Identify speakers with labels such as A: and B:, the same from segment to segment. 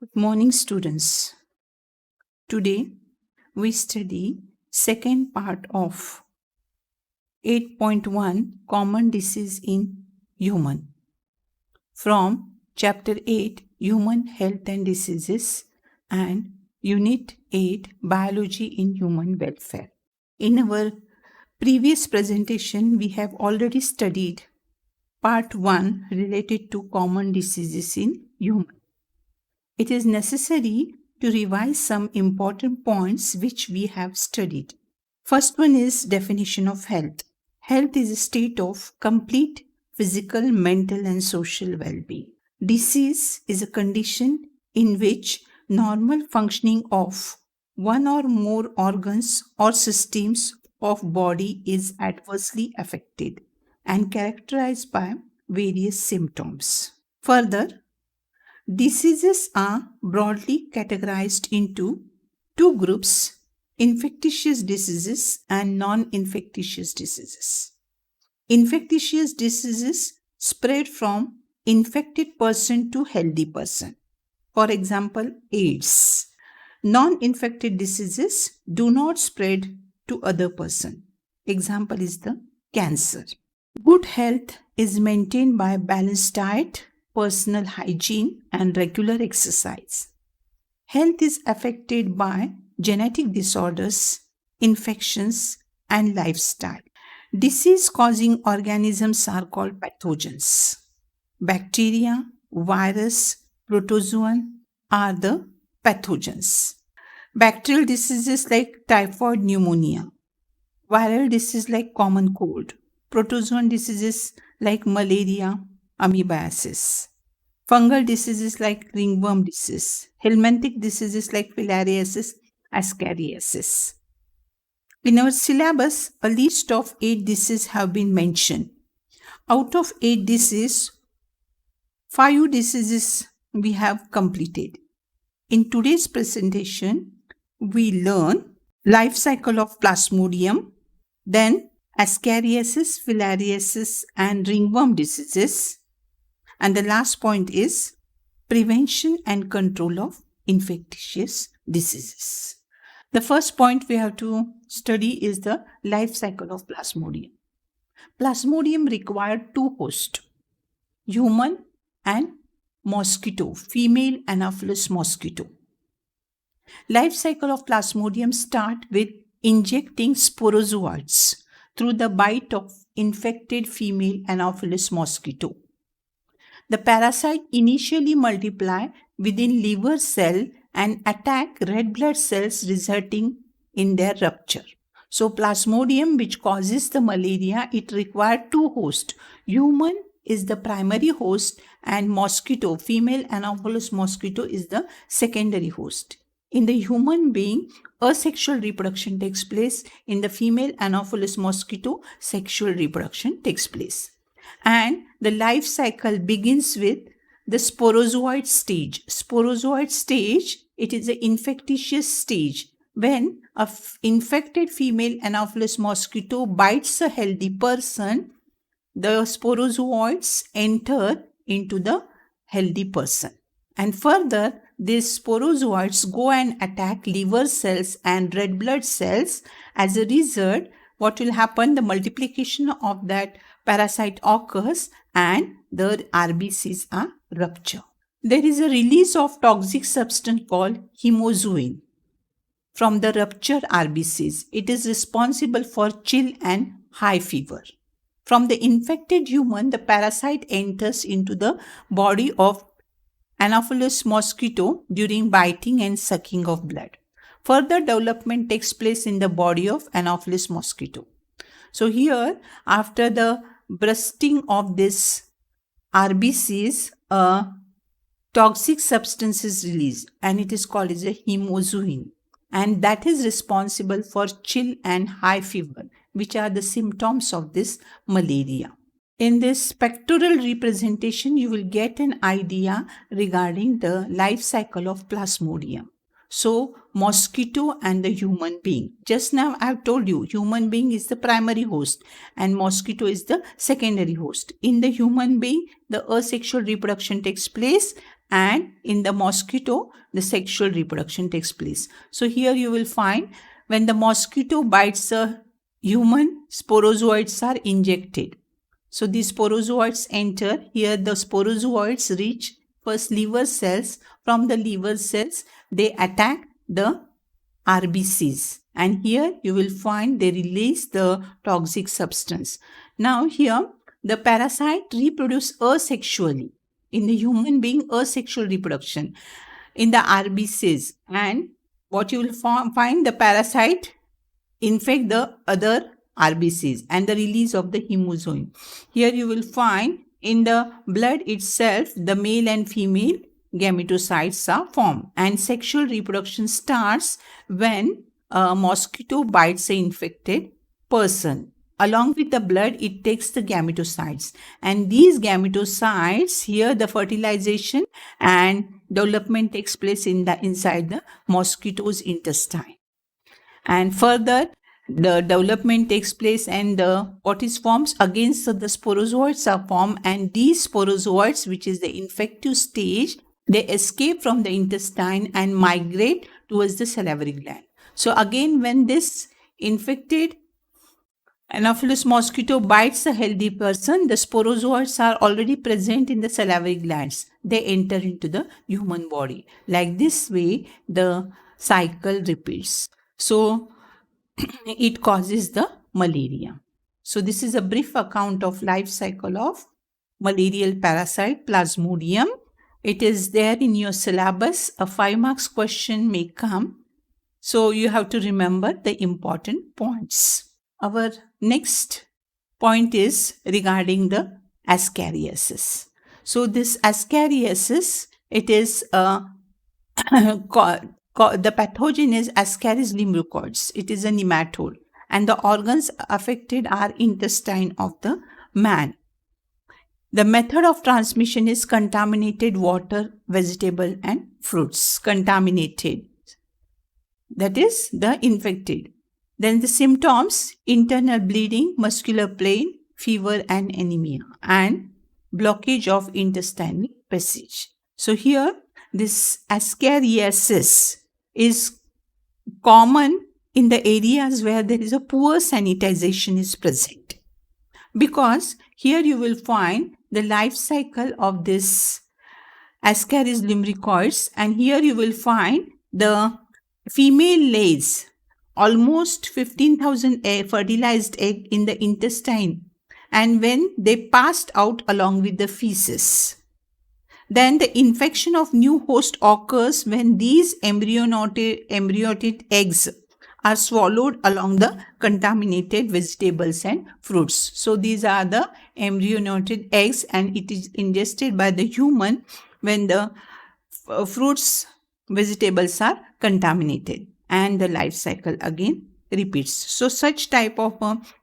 A: Good morning, students. Today we study second part of 8.1 Common Disease in Human from Chapter 8 Human Health and Diseases and Unit 8 Biology in Human Welfare. In our previous presentation, we have already studied Part 1 related to common diseases in human. It is necessary to revise some important points which we have studied. First one is definition of health. Health is a state of complete physical, mental and social well-being. Disease is a condition in which normal functioning of one or more organs or systems of body is adversely affected and characterized by various symptoms. Further, diseases are broadly categorized into two groups: infectious diseases and non-infectious diseases. Infectious diseases spread from infected person to healthy person. For example, AIDS. Non-infected diseases do not spread to other person. Example is the cancer. Good health is maintained by balanced diet, personal hygiene, and regular exercise. Health is affected by genetic disorders, infections, and lifestyle. Disease-causing organisms are called pathogens. Bacteria, virus, protozoan are the pathogens. Bacterial diseases like typhoid pneumonia, viral disease like common cold, protozoan diseases like malaria, amoebiasis, fungal diseases like ringworm disease, helminthic diseases like filariasis, ascariasis. In our syllabus, a list of 8 diseases have been mentioned. Out of 8 diseases, 5 diseases we have completed. In today's presentation, we learn life cycle of Plasmodium, then ascariasis, filariasis, and ringworm diseases. And the last point is prevention and control of infectious diseases. The first point we have to study is the life cycle of Plasmodium. Plasmodium required 2 hosts, human and mosquito, female Anopheles mosquito. Life cycle of Plasmodium start with injecting sporozoites through the bite of infected female Anopheles mosquito. The parasite initially multiply within liver cell and attack red blood cells, resulting in their rupture. So Plasmodium, which causes the malaria, it required 2 hosts. Human is the primary host and mosquito, female Anopheles mosquito, is the secondary host. In the human being, asexual reproduction takes place. In the female Anopheles mosquito, sexual reproduction takes place. And the life cycle begins with the sporozoid stage. Sporozoid stage, it is an infectious stage. When an infected female Anopheles mosquito bites a healthy person, the sporozoids enter into the healthy person. And further, these sporozoids go and attack liver cells and red blood cells. As a result, what will happen? The multiplication of that parasite occurs and the RBCs are ruptured. There is a release of toxic substance called hemozoin from the ruptured RBCs. It is responsible for chill and high fever. From the infected human, the parasite enters into the body of Anopheles mosquito during biting and sucking of blood. Further development takes place in the body of Anopheles mosquito. So here, after the bursting of this RBCs, a toxic substance is released and it is called as a hemozoin, and that is responsible for chill and high fever, which are the symptoms of this malaria. In this pictorial representation, you will get an idea regarding the life cycle of Plasmodium. So, mosquito and the human being. Just now I have told you, human being is the primary host and mosquito is the secondary host. In the human being, the asexual reproduction takes place and in the mosquito, the sexual reproduction takes place. So here you will find when the mosquito bites a human, sporozoites are injected. So these sporozoites enter. Here the sporozoites reach first liver cells. From the liver cells, they attack the RBCs. And here you will find they release the toxic substance. Now here the parasite reproduce asexually. In the human being, asexual reproduction in the RBCs. And what you will find, the parasite infect the other RBCs and the release of the hemozoin. Here you will find in the blood itself, the male and female gametocytes are formed, and sexual reproduction starts when a mosquito bites an infected person. Along with the blood, it takes the gametocytes, and these gametocytes, here the fertilization and development takes place inside the mosquito's intestine. And further, the development takes place and what is formed against the sporozoites are formed, and these sporozoites, which is the infective stage, they escape from the intestine and migrate towards the salivary gland. So again, when this infected Anopheles mosquito bites a healthy person, the sporozoites are already present in the salivary glands. They enter into the human body. Like this way, the cycle repeats. So it causes the malaria. So this is a brief account of life cycle of malarial parasite Plasmodium. It is there in your syllabus. A 5 marks question may come. So you have to remember the important points. Our next point is regarding the Ascariasis. So this Ascariasis, it is the pathogen is Ascaris lumbricoides. It is a nematode, and the organs affected are intestine of the man. The method of transmission is contaminated water, vegetable and fruits. Contaminated, that is the infected. Then the symptoms: internal bleeding, muscular pain, fever and anemia, and blockage of intestinal passage. So here this Ascariasis is common in the areas where there is a poor sanitization is present, because here you will find the life cycle of this Ascaris lumbricoides, and here you will find the female lays almost 15,000 fertilized egg in the intestine, and when they passed out along with the feces, then the infection of new host occurs when these embryonic eggs are swallowed along the contaminated vegetables and fruits. So these are the embryonic eggs, and it is ingested by the human when the fruits, vegetables are contaminated, and the life cycle again repeats. So such type of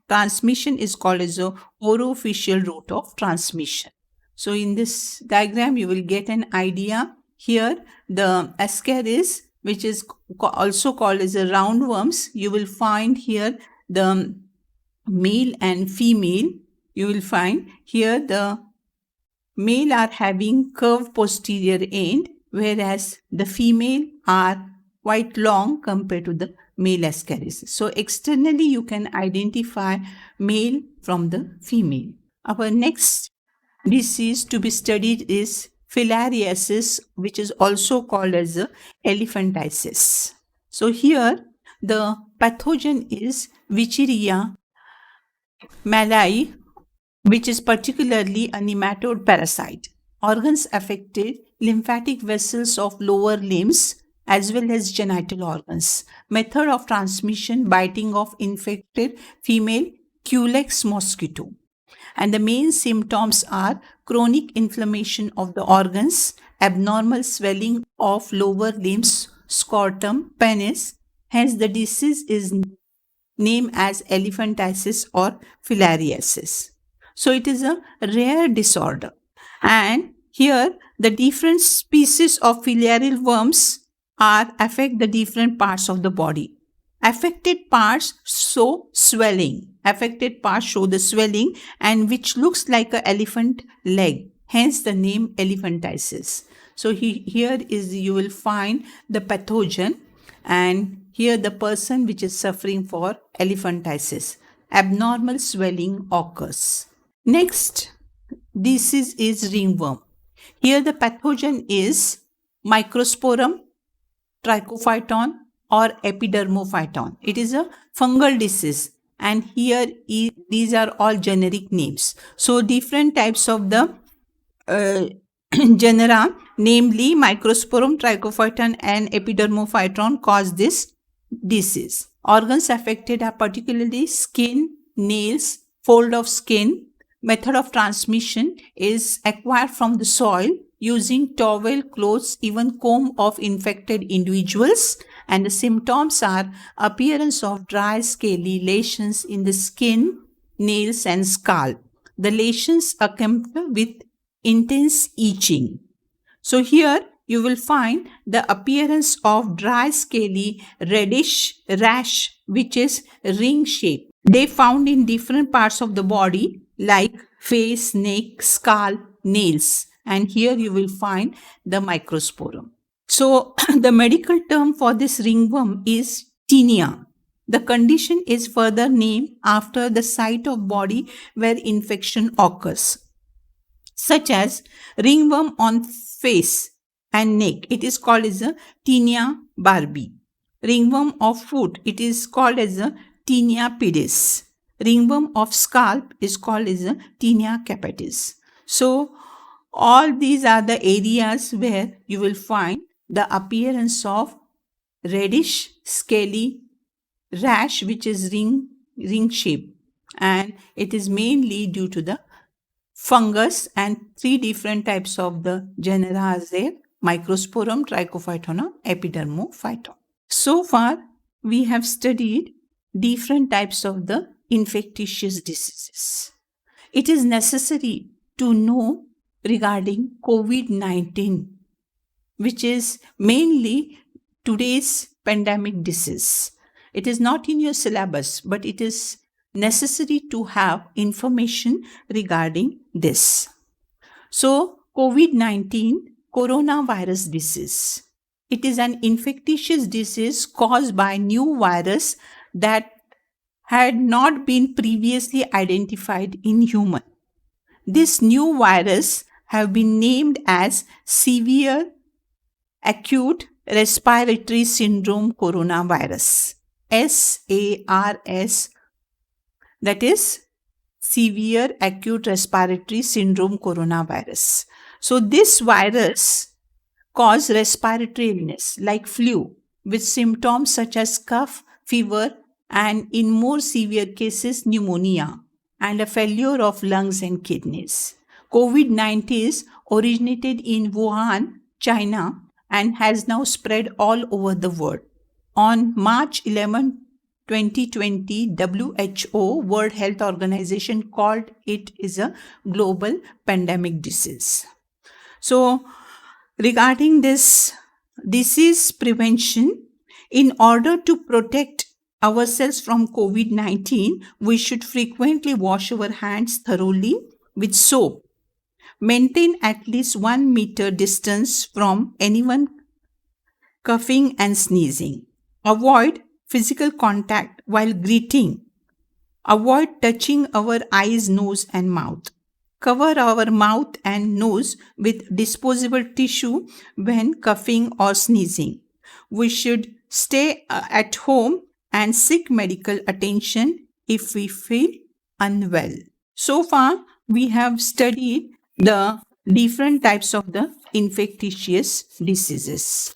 A: transmission is called as a orofacial route of transmission. So in this diagram, you will get an idea. Here the Ascaris, which is also called as a roundworms, you will find here the male and female. You will find here the male are having curved posterior end, whereas the female are quite long compared to the male Ascaris. So externally you can identify male from the female. Our next disease to be studied is filariasis, which is also called as elephantiasis. So here the pathogen is Wicheria malai, which is particularly a nematode parasite. Organs affected: lymphatic vessels of lower limbs as well as genital organs. Method of transmission: biting of infected female Culex mosquito. And the main symptoms are chronic inflammation of the organs, abnormal swelling of lower limbs, scrotum, penis. Hence the disease is named as elephantiasis or filariasis. So it is a rare disorder. And here the different species of filarial worms affect the different parts of the body. Affected parts show swelling. Affected parts show the swelling, and which looks like an elephant leg. Hence the name elephantiasis. So here is you will find the pathogen, and here the person which is suffering for elephantiasis. Abnormal swelling occurs. Next disease is ringworm. Here the pathogen is Microsporum, Trichophyton, or Epidermophyton. It is a fungal disease, and here these are all generic names. So different types of the genera, namely Microsporum, Trichophyton, and Epidermophyton, cause this disease. Organs affected are particularly skin, nails, fold of skin. Method of transmission is acquired from the soil using towel, clothes, even comb of infected individuals. And the symptoms are appearance of dry, scaly lesions in the skin, nails, and scalp. The lesions accompanied with intense itching. So here you will find the appearance of dry, scaly, reddish rash, which is ring shape. They found in different parts of the body like face, neck, scalp, nails. And here you will find the Microsporum. So the medical term for this ringworm is tinea. The condition is further named after the site of body where infection occurs, such as ringworm on face and neck. It is called as a tinea barbae. Ringworm of foot, it is called as a tinea pedis. Ringworm of scalp is called as a tinea capitis. So all these are the areas where you will find the appearance of reddish scaly rash, which is ring shape, and it is mainly due to the fungus, and three different types of the genera are there: Microsporum, Trichophyton, Epidermophyton. So far, we have studied different types of the infectious diseases. It is necessary to know regarding COVID-19, which is mainly today's pandemic disease. It is not in your syllabus, but it is necessary to have information regarding this. So, COVID-19, coronavirus disease. It is an infectious disease caused by new virus that had not been previously identified in human. This new virus have been named as severe acute respiratory syndrome coronavirus, SARS, that is severe acute respiratory syndrome coronavirus. So this virus cause respiratory illness like flu with symptoms such as cough, fever, and in more severe cases pneumonia and a failure of lungs and kidneys. COVID-19 originated in Wuhan, China, and has now spread all over the world. On March 11, 2020, WHO, World Health Organization, called it is a global pandemic disease. So, regarding this disease prevention, in order to protect ourselves from COVID-19, we should frequently wash our hands thoroughly with soap. Maintain at least 1 meter distance from anyone coughing and sneezing. Avoid physical contact while greeting. Avoid touching our eyes, nose, and mouth. Cover our mouth and nose with disposable tissue when coughing or sneezing. We should stay at home and seek medical attention if we feel unwell. So far, we have studied the different types of the infectious diseases.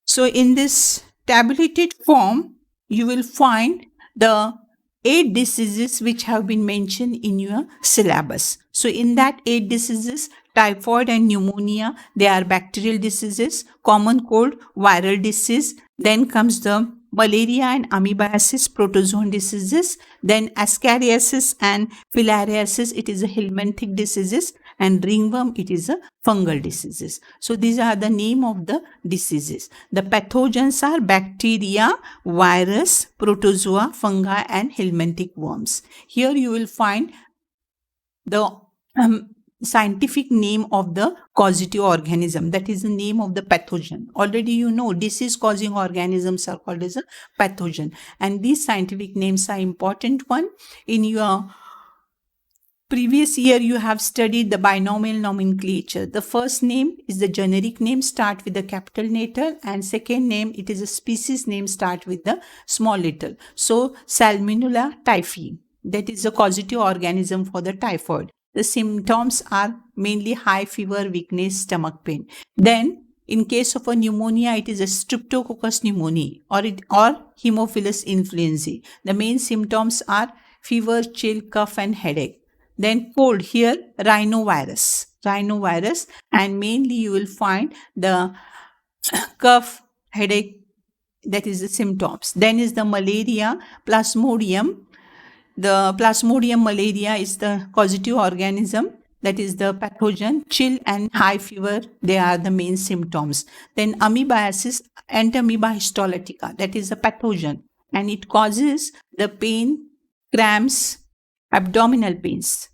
A: So in this tabulated form, you will find the 8 diseases which have been mentioned in your syllabus. So in that 8 diseases, typhoid and pneumonia, they are bacterial diseases. Common cold, viral disease. Then comes the malaria and amoebiasis, protozoan diseases. Then ascariasis and filariasis, it is a helminthic diseases. And ringworm, it is a fungal diseases. So these are the name of the diseases. The pathogens are bacteria, virus, protozoa, fungi, and helminthic worms. Here you will find the scientific name of the causative organism. That is the name of the pathogen. Already you know disease causing organisms are called as a pathogen. And these scientific names are important one. In your previous year, you have studied the binomial nomenclature. The first name is the generic name, start with the capital letter, and second name, it is a species name, start with the small letter. So, Salmonella typhi, that is the causative organism for the typhoid. The symptoms are mainly high fever, weakness, stomach pain. Then, in case of a pneumonia, it is a Streptococcus pneumoniae or Haemophilus influenzae. The main symptoms are fever, chill, cough, and headache. Then cold, here rhinovirus, and mainly you will find the cough, headache, that is the symptoms. Then is the malaria, Plasmodium. The Plasmodium malaria is the causative organism, that is the pathogen. Chill and high fever, they are the main symptoms. Then amoebiasis, Entamoeba histolytica, that is the pathogen, and it causes the pain, cramps, abdominal pains,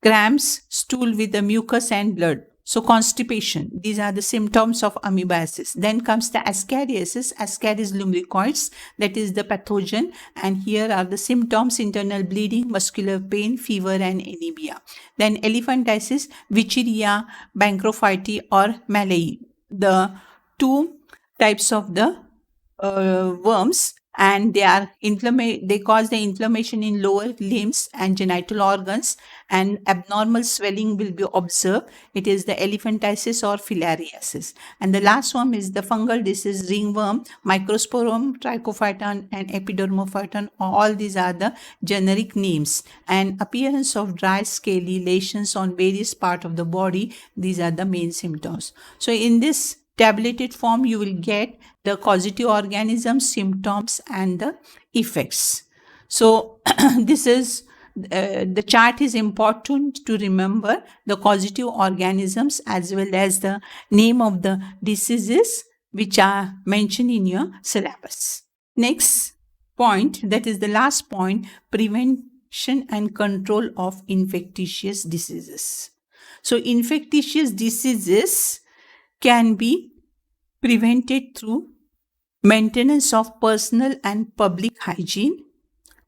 A: cramps, stool with the mucus and blood. So constipation, these are the symptoms of amoebiasis. Then comes the ascariasis, Ascaris lumbricoides, that is the pathogen. And here are the symptoms: internal bleeding, muscular pain, fever, and anemia. Then elephantiasis, Wicheria bancrophyti or Malai, the two types of the worms, and they cause the inflammation in lower limbs and genital organs, and abnormal swelling will be observed. It is the elephantiasis or filariasis. And the last one is the fungal disease, ringworm, Microsporum, Trichophyton, and Epidermophyton. All these are the generic names. And appearance of dry scaly lesions on various parts of the body, these are the main symptoms. So in this tabulated form, you will get the causative organisms, symptoms, and the effects. So this is the chart is important to remember the causative organisms as well as the name of the diseases which are mentioned in your syllabus. Next point, that is the last point, prevention and control of infectious diseases. So infectious diseases can be prevented through maintenance of personal and public hygiene.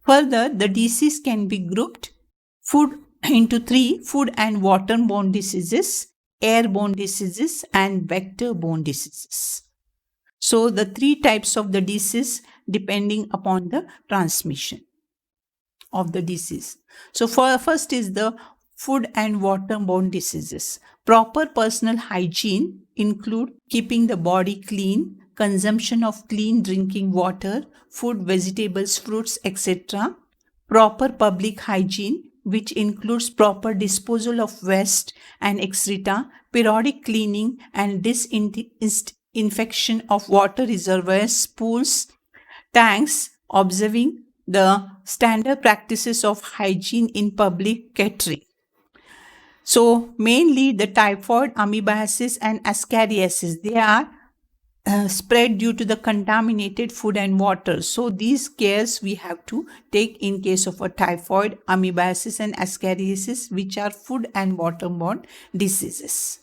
A: Further, the disease can be grouped into three: food and waterborne diseases, airborne diseases, and vector-borne diseases. So the three types of the disease depending upon the transmission of the disease. So first is the food and waterborne diseases. Proper personal hygiene include keeping the body clean, consumption of clean drinking water, food, vegetables, fruits, etc. Proper public hygiene, which includes proper disposal of waste and excreta, periodic cleaning and disinfection of water reservoirs, pools, tanks, observing the standard practices of hygiene in public catering. So mainly the typhoid, amoebiasis, and ascariasis, they are spread due to the contaminated food and water. So these cares we have to take in case of a typhoid, amoebiasis, and ascariasis, which are food and waterborne diseases.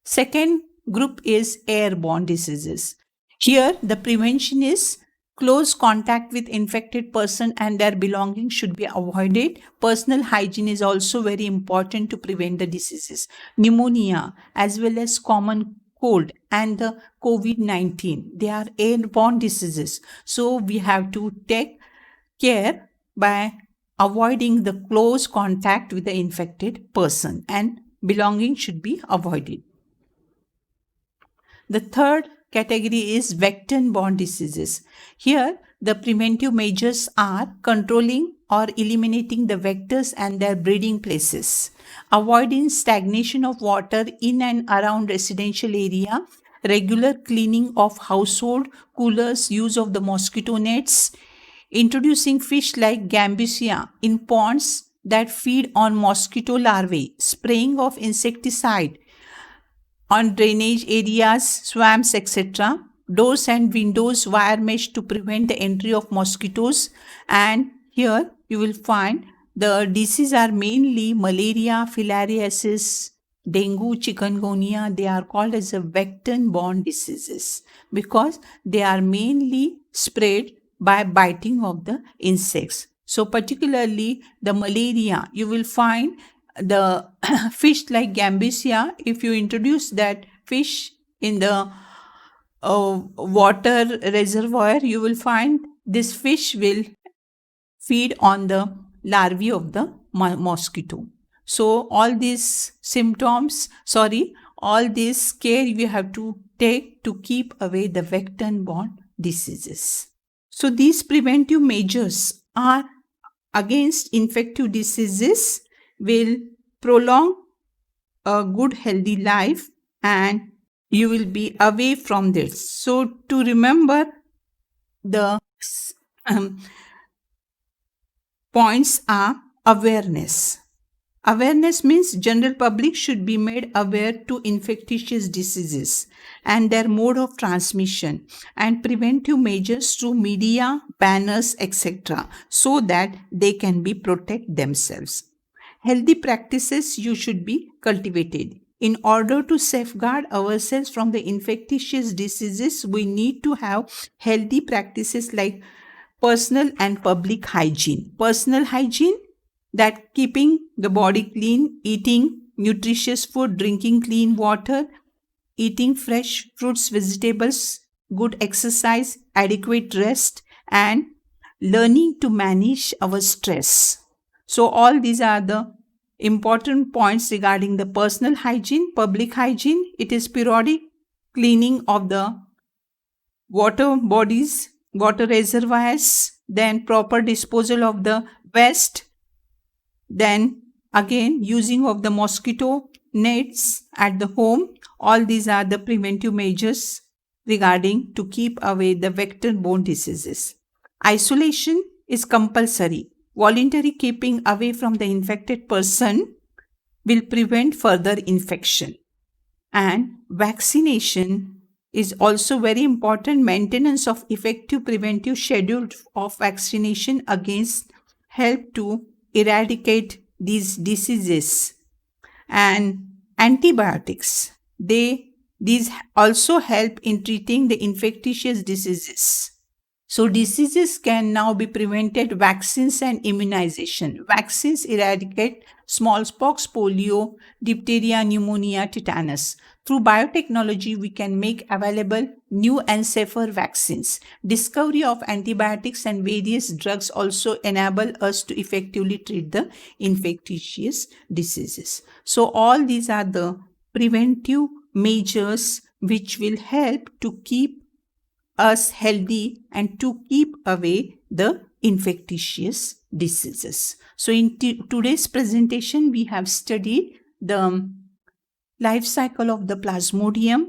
A: Second group is airborne diseases. Here the prevention is close contact with infected person and their belongings should be avoided. Personal hygiene is also very important to prevent the diseases. Pneumonia as well as common cold and the COVID-19, they are airborne diseases. So we have to take care by avoiding the close contact with the infected person, and belongings should be avoided. The third category is vector-borne diseases. Here, the preventive measures are controlling or eliminating the vectors and their breeding places, avoiding stagnation of water in and around residential area, regular cleaning of household coolers, use of the mosquito nets, introducing fish like Gambusia in ponds that feed on mosquito larvae, spraying of insecticide on drainage areas, swamps, etc. Doors and windows wire mesh to prevent the entry of mosquitoes. And here you will find The diseases are mainly malaria, filariasis, dengue, chikungunya. They are called as a vector-borne diseases because they are mainly spread by biting of the insects. So particularly the malaria, you will find the fish like Gambusia. If you introduce that fish in the water reservoir, you will find this fish will feed on the larvae of the mosquito. So all this care you have to take to keep away the vector-borne diseases. So these preventive measures are against infectious diseases will prolong a good healthy life and you will be away from this. So to remember the um, points are awareness. Awareness means general public should be made aware to infectious diseases and their mode of transmission and preventive measures through media, banners, etc. so that they can be protect themselves. Healthy practices you should be cultivated. In order to safeguard ourselves from the infectious diseases, we need to have healthy practices like personal and public hygiene. Personal hygiene, that keeping the body clean, eating nutritious food, drinking clean water, eating fresh fruits, vegetables, good exercise, adequate rest, and learning to manage our stress. So, all these are the important points regarding the personal hygiene. Public hygiene, it is periodic cleaning of the water bodies, water reservoirs, then proper disposal of the waste, then again using of the mosquito nets at the home. All these are the preventive measures regarding to keep away the vector-borne diseases. Isolation is compulsory. Voluntary keeping away from the infected person will prevent further infection. And vaccination is also very important. Maintenance of effective preventive schedule of vaccination against help to eradicate these diseases. And antibiotics, these also help in treating the infectious diseases. So diseases can now be prevented. Vaccines and immunization. Vaccines eradicate smallpox, polio, diphtheria, pneumonia, tetanus. Through biotechnology, we can make available new and safer vaccines. Discovery of antibiotics and various drugs also enable us to effectively treat the infectious diseases. So all these are the preventive measures which will help to keep us healthy and to keep away the infectious diseases. So in today's presentation, we have studied the life cycle of the Plasmodium,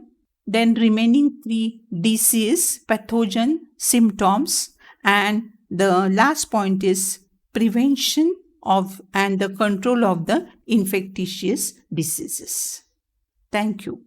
A: then remaining 3 disease, pathogen, symptoms, and the last point is prevention of and the control of the infectious diseases. Thank you.